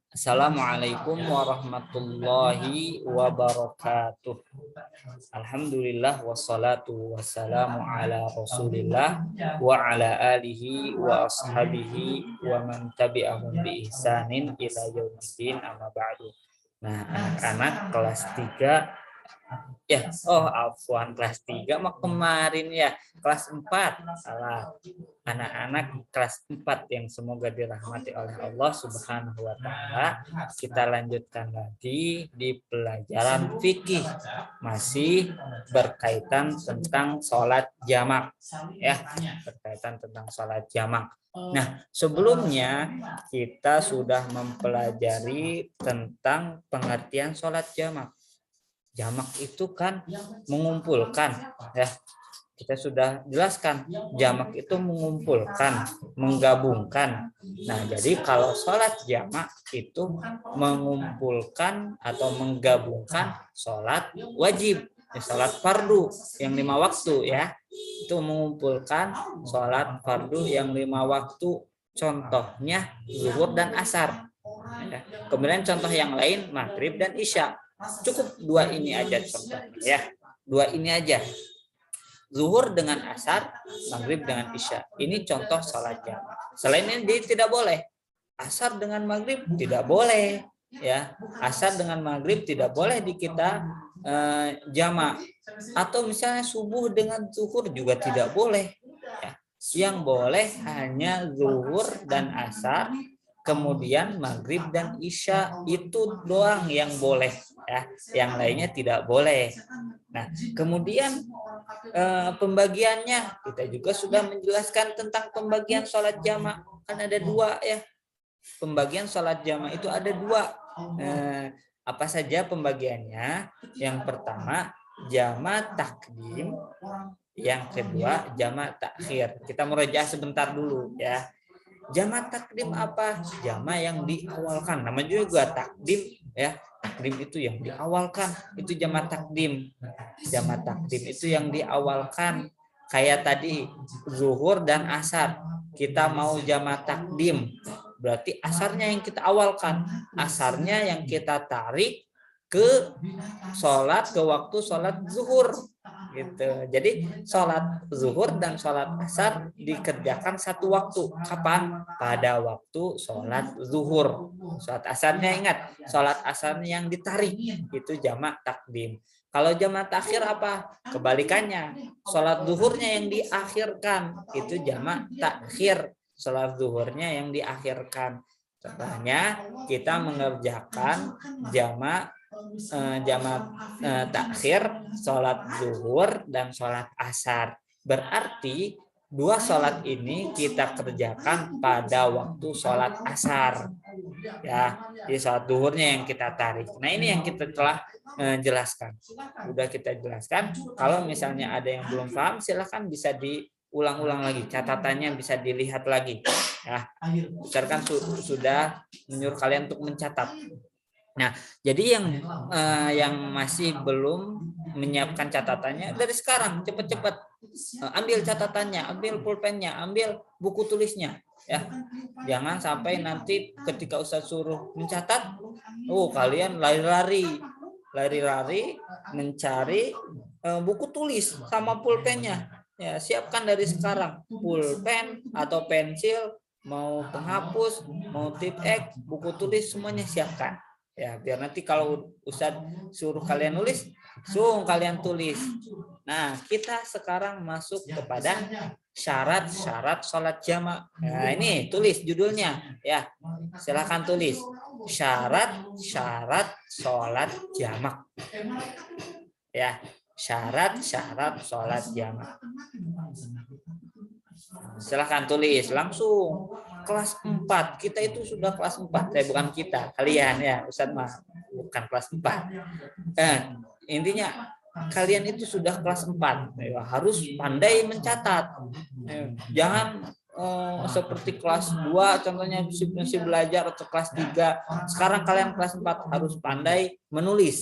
Assalamualaikum warahmatullahi wabarakatuh. Alhamdulillah wassalatu wassalamu ala Rasulillah wa ala alihi wa ashabihi wa man tabi'ahum bi ihsanin ila yaumiddin, amma ba'du. Nah, anak-anak kelas 3 ya, afwan, kelas 3 mah kemarin ya, kelas 4 salah. Anak-anak kelas 4 yang semoga dirahmati oleh Allah Subhanahu wa taala, kita lanjutkan lagi di pelajaran fikih, masih berkaitan tentang sholat jamak ya, berkaitan tentang sholat jamak. Nah, sebelumnya kita sudah mempelajari tentang pengertian sholat jamak. Jamak itu kan mengumpulkan ya. Kita sudah jelaskan jamak itu mengumpulkan, menggabungkan. Nah, jadi kalau sholat jamak itu mengumpulkan atau menggabungkan sholat wajib, sholat fardu yang 5 waktu ya. Itu mengumpulkan sholat fardu yang 5 waktu. Contohnya zuhur dan asar. Kemudian contoh yang lain maghrib dan isya. Cukup 2 ini aja contohnya ya. 2 ini aja. Zuhur dengan asar, maghrib dengan isya. Ini contoh sholat jamak. Selain ini tidak boleh. Asar dengan maghrib tidak boleh ya. Asar dengan maghrib tidak boleh di kita jamak. Atau misalnya subuh dengan zuhur juga tidak boleh ya. Yang boleh hanya zuhur dan asar, kemudian maghrib dan isya, itu doang yang boleh ya, yang lainnya tidak boleh. Nah, kemudian pembagiannya kita juga sudah menjelaskan tentang pembagian sholat jamak, kan ada 2 ya. Pembagian sholat jamak itu ada 2. Apa saja pembagiannya? Yang pertama jamak takdim, yang kedua jamak takhir. Kita murojaah sebentar dulu ya. Jamak takdim apa? Jamak yang diawalkan. Namanya juga takdim ya. Takdim itu yang diawalkan. Itu jamak takdim. Jamak takdim itu yang diawalkan. Kayak tadi zuhur dan asar. Kita mau jamak takdim. Berarti asarnya yang kita awalkan. Asarnya yang kita tarik ke sholat, ke waktu sholat zuhur. Gitu. Jadi sholat zuhur dan sholat asar dikerjakan satu waktu. Kapan? Pada waktu sholat zuhur. Sholat asarnya ingat, sholat asarnya yang ditarik itu jamak takdim. Kalau jamak takhir apa? Kebalikannya. Sholat zuhurnya yang diakhirkan itu jamak takhir. Sholat zuhurnya yang diakhirkan. Contohnya kita mengerjakan jamak takhir sholat zuhur dan sholat asar. Berarti 2 sholat ini kita kerjakan pada waktu sholat asar ya. Di sholat zuhurnya yang kita tarik. Nah, ini yang kita telah jelaskan. Sudah kita jelaskan. Kalau misalnya ada yang belum paham, silahkan bisa diulang-ulang lagi, catatannya bisa dilihat lagi ya. Misalkan sudah menyuruh kalian untuk mencatat. Nah, jadi yang masih belum menyiapkan catatannya, dari sekarang cepat-cepat ambil catatannya, ambil pulpennya, ambil buku tulisnya ya. Jangan sampai nanti ketika Ustadz suruh mencatat, kalian lari-lari mencari buku tulis sama pulpennya. Ya, siapkan dari sekarang pulpen atau pensil, mau penghapus, mau tip X, buku tulis, semuanya siapkan. Ya, biar nanti kalau Ustadz suruh kalian nulis, langsung kalian tulis. Nah, kita sekarang masuk kepada syarat-syarat sholat jamak. Nah, ini tulis judulnya ya. Silakan tulis. Syarat-syarat sholat jamak. Ya, syarat-syarat sholat jamak. Silahkan tulis langsung. Kelas 4, kita itu sudah kelas 4. Bukan kita, kalian ya. Ustadz mah bukan kelas 4. Intinya kalian itu sudah kelas 4. Harus pandai mencatat. Jangan seperti kelas 2 contohnya masih belajar, atau kelas 3. Sekarang kalian kelas 4 harus pandai menulis.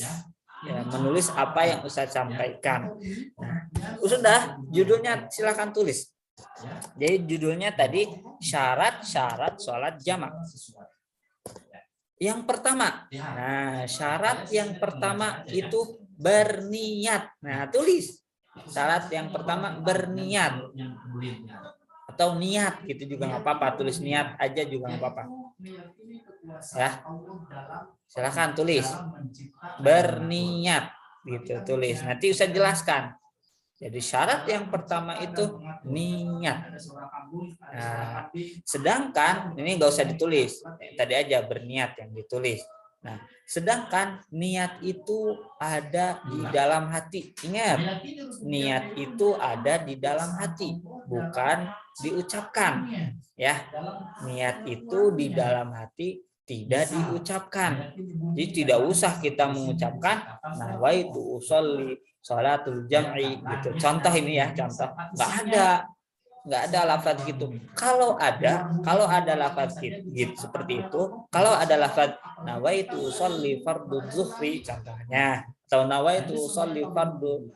Ya, menulis apa yang Ustadz sampaikan. Nah, sudah judulnya silakan tulis. Jadi judulnya tadi syarat-syarat sholat jamak. Yang pertama, nah syarat yang pertama itu berniat. Nah tulis syarat yang pertama berniat atau niat gitu juga nggak apa-apa. Tulis niat aja juga nggak apa-apa. Ya, silakan tulis berniat gitu tulis. Nanti usah jelaskan. Jadi syarat yang pertama itu niat. Nah, sedangkan ini nggak usah ditulis, tadi aja berniat yang ditulis. Nah, sedangkan niat itu ada di dalam hati. Ingat, niat itu ada di dalam hati, bukan diucapkan. Ya, niat itu di dalam hati, tidak diucapkan. Jadi tidak usah kita mengucapkan nawaitu usolli sholatul jam'i gitu. Contoh ini ya, contoh. Nggak ada lafaz gitu. Kalau ada lafaz gitu seperti itu, kalau ada lafaz nawaitu usolli fardhu zuhri contohnya, atau nawaitu usolli fardhu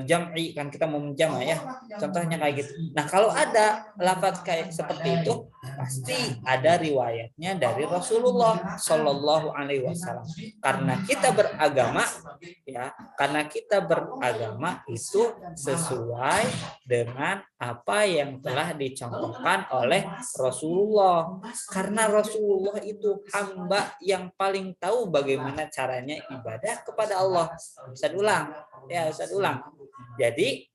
jam'i, kan kita mau menjama ya, contohnya kayak gitu. Nah kalau ada lafaz kayak seperti itu, pasti ada riwayatnya dari Rasulullah Shallallahu Alaihi Wasallam. Karena kita beragama ya, karena kita beragama itu sesuai dengan apa yang telah dicontohkan oleh Rasulullah. Karena Rasulullah itu hamba yang paling tahu bagaimana caranya ibadah kepada Allah. Ustaz ulang. Ya, Ustaz ulang. Jadi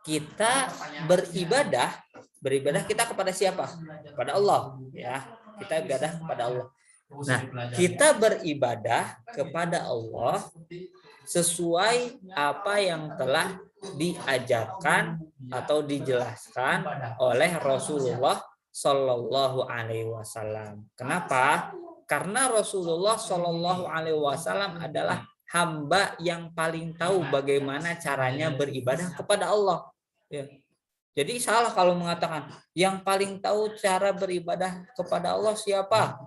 kita beribadah kita kepada siapa? Kepada Allah, ya. Kita ibadah kepada Allah. Nah, kita beribadah kepada Allah sesuai apa yang telah diajarkan atau dijelaskan oleh Rasulullah Shallallahu Alaihi Wasallam. Kenapa? Karena Rasulullah Shallallahu Alaihi Wasallam adalah hamba yang paling tahu bagaimana caranya beribadah kepada Allah. Ya. Jadi salah kalau mengatakan yang paling tahu cara beribadah kepada Allah siapa?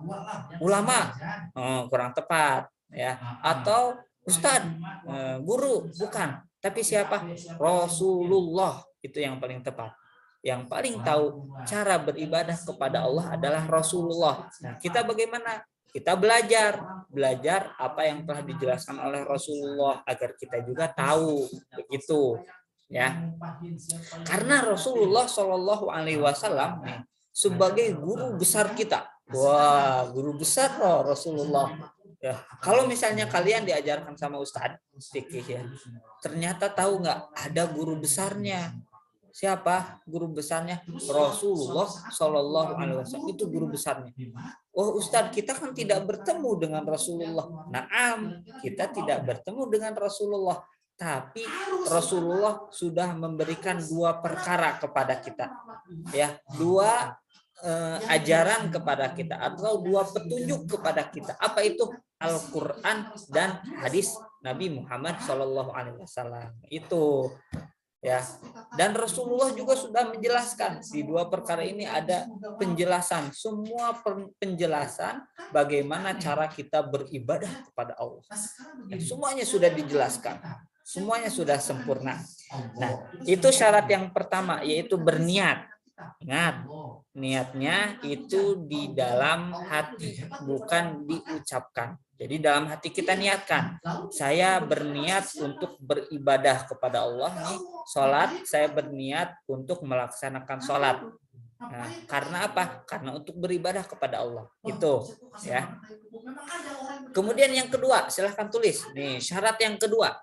Ulama. Kurang tepat ya. Atau ustadz, guru, bukan. Tapi siapa? Rasulullah, itu yang paling tepat. Yang paling tahu cara beribadah kepada Allah adalah Rasulullah. Nah, kita bagaimana? Kita belajar apa yang telah dijelaskan oleh Rasulullah agar kita juga tahu, begitu ya. Karena Rasulullah Shallallahu Alaihi Wasallam sebagai guru besar kita, wah guru besar loh Rasulullah. Ya, kalau misalnya kalian diajarkan sama Ustadz fikih ya, ternyata tahu nggak ada guru besarnya. Siapa guru besarnya? Rasulullah Shallallahu Alaihi Wasallam, itu guru besarnya. Oh Ustadz, kita kan tidak bertemu dengan Rasulullah. Naam, kita tidak bertemu dengan Rasulullah, tapi Rasulullah sudah memberikan dua perkara kepada kita, ya, dua ajaran kepada kita atau dua petunjuk kepada kita. Apa itu? Al-Quran dan hadis Nabi Muhammad Shallallahu Alaihi Wasallam. Itu ya. Dan Rasulullah juga sudah menjelaskan di dua perkara ini, ada penjelasan, semua penjelasan bagaimana cara kita beribadah kepada Allah. Semuanya sudah dijelaskan. Semuanya sudah sempurna. Nah, itu syarat yang pertama, yaitu berniat. Ingat, niatnya itu di dalam hati, bukan diucapkan. Jadi dalam hati kita niatkan, saya berniat untuk beribadah kepada Allah nih, sholat, saya berniat untuk melaksanakan sholat. Nah, karena apa? Karena untuk beribadah kepada Allah. Itu ya. Kemudian yang kedua, silahkan tulis. Nih, syarat yang kedua.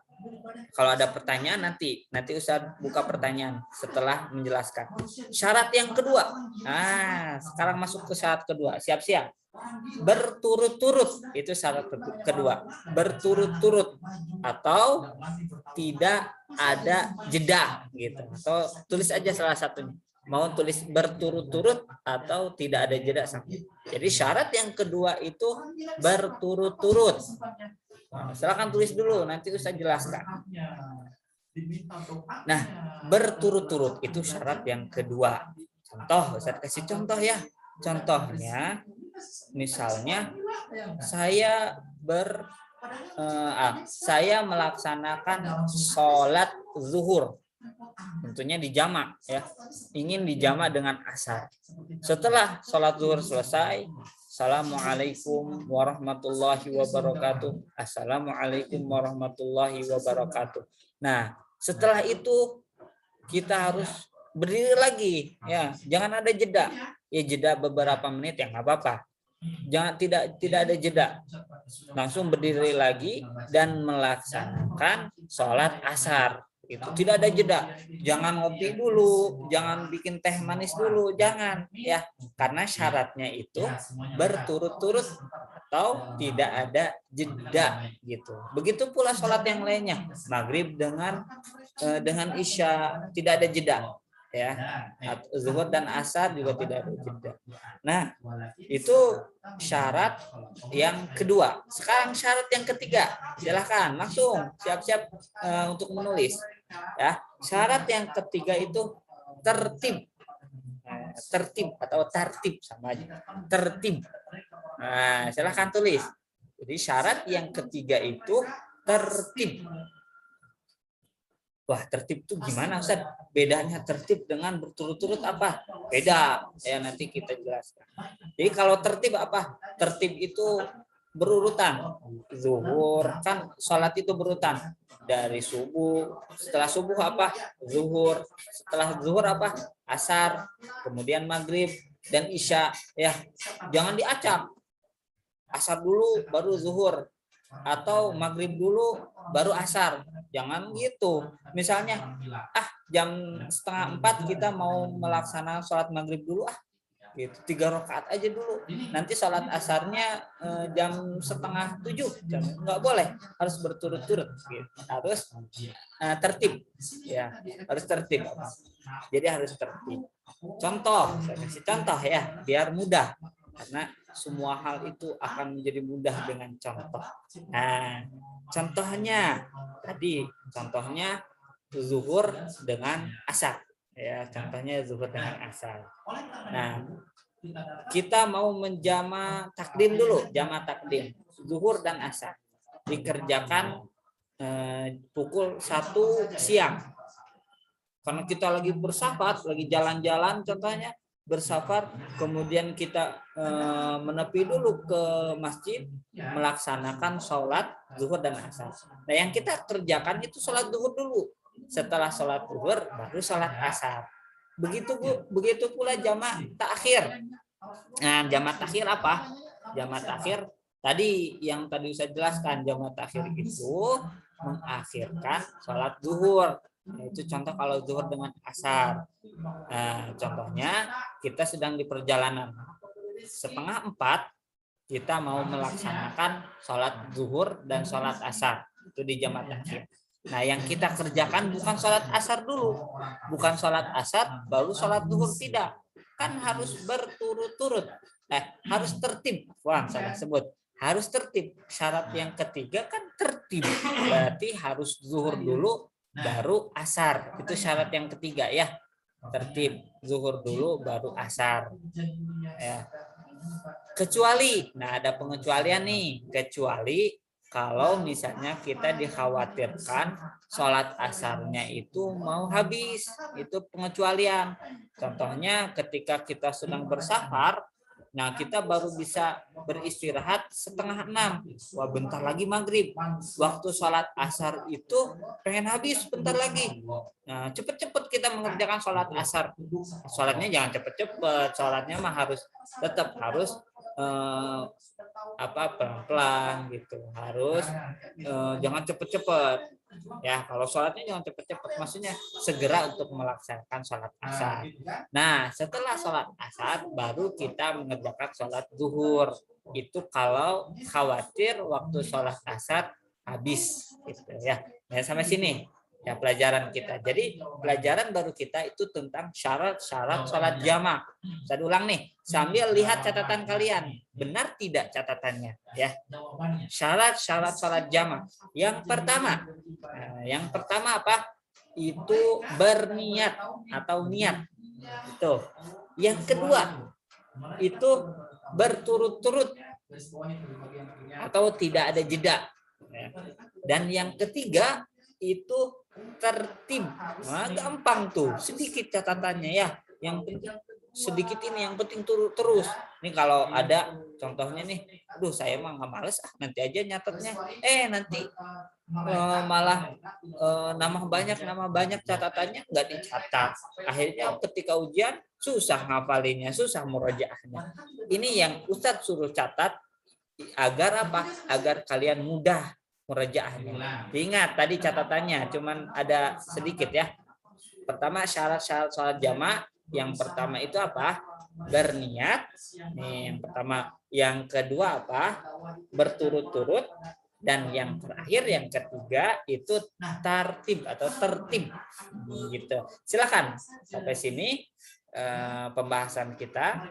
Kalau ada pertanyaan nanti Ustaz buka pertanyaan setelah menjelaskan. Syarat yang kedua. Nah, sekarang masuk ke syarat kedua. Siap-siap. Berturut-turut, itu syarat kedua. Berturut-turut atau tidak ada jeda gitu. Atau tulis aja salah satunya. Mau tulis berturut-turut atau tidak ada jeda sampai. Jadi syarat yang kedua itu berturut-turut. Nah, silakan tulis dulu, nanti Ustaz jelaskan. Nah, berturut-turut itu syarat yang kedua. Contoh, Ustaz kasih contoh ya. Contohnya, misalnya saya saya melaksanakan sholat zuhur. tentunya dijamak ya, ingin dijamak dengan asar. Setelah sholat zuhur selesai, Assalamualaikum warahmatullahi wabarakatuh. Assalamualaikum warahmatullahi wabarakatuh. Nah, setelah itu kita harus berdiri lagi ya, jangan ada jeda. Ya jeda beberapa menit ya nggak apa-apa. Jangan tidak ada jeda. Langsung berdiri lagi dan melaksanakan sholat asar. Itu tidak ada jeda, jangan ngopi dulu, jangan bikin teh manis dulu, jangan ya, karena syaratnya itu berturut-turut atau tidak ada jeda gitu. Begitu pula sholat yang lainnya, maghrib dengan isya tidak ada jeda ya, zuhur dan asar juga tidak ada jeda. Nah itu syarat yang kedua. Sekarang syarat yang ketiga, silahkan langsung siap-siap untuk menulis. Ya, syarat yang ketiga itu tertib, tertib atau tertib sama aja, tertib. Nah, silahkan tulis. Jadi syarat yang ketiga itu tertib. Wah, tertib itu gimana, Ustaz? Bedanya tertib dengan berturut-turut apa? Beda. Ya, nanti kita jelaskan. Jadi kalau tertib apa? Tertib itu berurutan. Zuhur, kan sholat itu berurutan. Dari subuh, setelah subuh apa? Zuhur. Setelah zuhur apa? Asar. Kemudian maghrib dan isya. Ya, jangan diacak. Asar dulu, baru zuhur. Atau maghrib dulu, baru asar. Jangan gitu. Misalnya, jam 3:30 kita mau melaksanakan sholat maghrib dulu, gitu 3 rakaat aja dulu. Nanti sholat asarnya jam 6:30. Nggak boleh, harus berturut-turut. Gitu. Harus tertib, ya, harus tertib. Jadi harus tertib. Contoh, saya kasih contoh ya, biar mudah. Karena semua hal itu akan menjadi mudah dengan contoh. Nah, contohnya tadi, contohnya zuhur dengan asar. Ya, contohnya zuhur dengan asar. Nah, kita mau menjama takdim dulu, jama takdim, zuhur dan asar. Dikerjakan pukul 1 siang. Karena kita lagi bersafar, lagi jalan-jalan contohnya, bersafar, kemudian kita menepi dulu ke masjid melaksanakan sholat zuhur dan asar. Nah yang kita kerjakan itu sholat zuhur dulu, setelah sholat zuhur baru sholat asar. Begitu pula jamaah takhir. Nah jamaah takhir apa? Jamaah takhir tadi yang tadi saya jelaskan, jamaah takhir itu mengakhirkan sholat zuhur. Itu contoh kalau zuhur dengan asar. Nah, contohnya kita sedang di perjalanan 3:30 kita mau melaksanakan sholat zuhur dan sholat asar, itu di jamaah takhir. Nah yang kita kerjakan bukan sholat asar dulu, bukan sholat asar baru sholat zuhur, tidak, kan harus berturut-turut, harus tertib. Wah salah sebut, harus tertib. Syarat yang ketiga kan tertib, berarti harus zuhur dulu baru asar. Itu syarat yang ketiga ya, tertib, zuhur dulu baru asar ya. Kecuali, nah ada pengecualian nih, kecuali kalau misalnya kita dikhawatirkan sholat asarnya itu mau habis, itu pengecualian. Contohnya ketika kita sedang bersafar, nah kita baru bisa beristirahat 5:30. Wah bentar lagi maghrib. Waktu sholat asar itu pengen habis bentar lagi. Nah cepet-cepet kita mengerjakan sholat asar. Sholatnya jangan cepet-cepet. Sholatnya mah tetap harus pelan-pelan gitu. Harus jangan cepet-cepet. Ya kalau sholatnya jangan cepet-cepet, maksudnya segera untuk melaksanakan sholat asar. Nah setelah sholat asar baru kita mengerjakan sholat zuhur. Itu kalau khawatir waktu sholat asar habis gitu ya. Nah sampai sini ya pelajaran kita. Jadi pelajaran baru kita itu tentang syarat-syarat sholat jamaah. Saya ulang nih sambil lihat catatan kalian, benar tidak catatannya ya. Syarat-syarat sholat jamaah. Yang pertama apa? Itu berniat atau niat. Itu. Yang kedua itu berturut-turut atau tidak ada jeda. Dan yang ketiga itu tertib. Nah, gampang tuh, sedikit catatannya ya. Yang penting sedikit ini, yang penting terus. Ini kalau ada contohnya nih, aduh saya mah nggak males nanti aja nyatetnya. Nanti malah nama banyak catatannya nggak dicatat. Akhirnya ketika ujian susah ngafalinnya, susah murojaahnya. Ini yang Ustadz suruh catat agar apa? Agar kalian mudah murojaahnya. Ingat tadi catatannya, cuman ada sedikit ya. Pertama syarat-syarat sholat jamaah, yang pertama itu apa? Berniat. Nih yang pertama. Yang kedua apa? Berturut-turut. Dan yang terakhir, yang ketiga itu tartib atau tertib. Gitu. Silakan sampai sini pembahasan kita.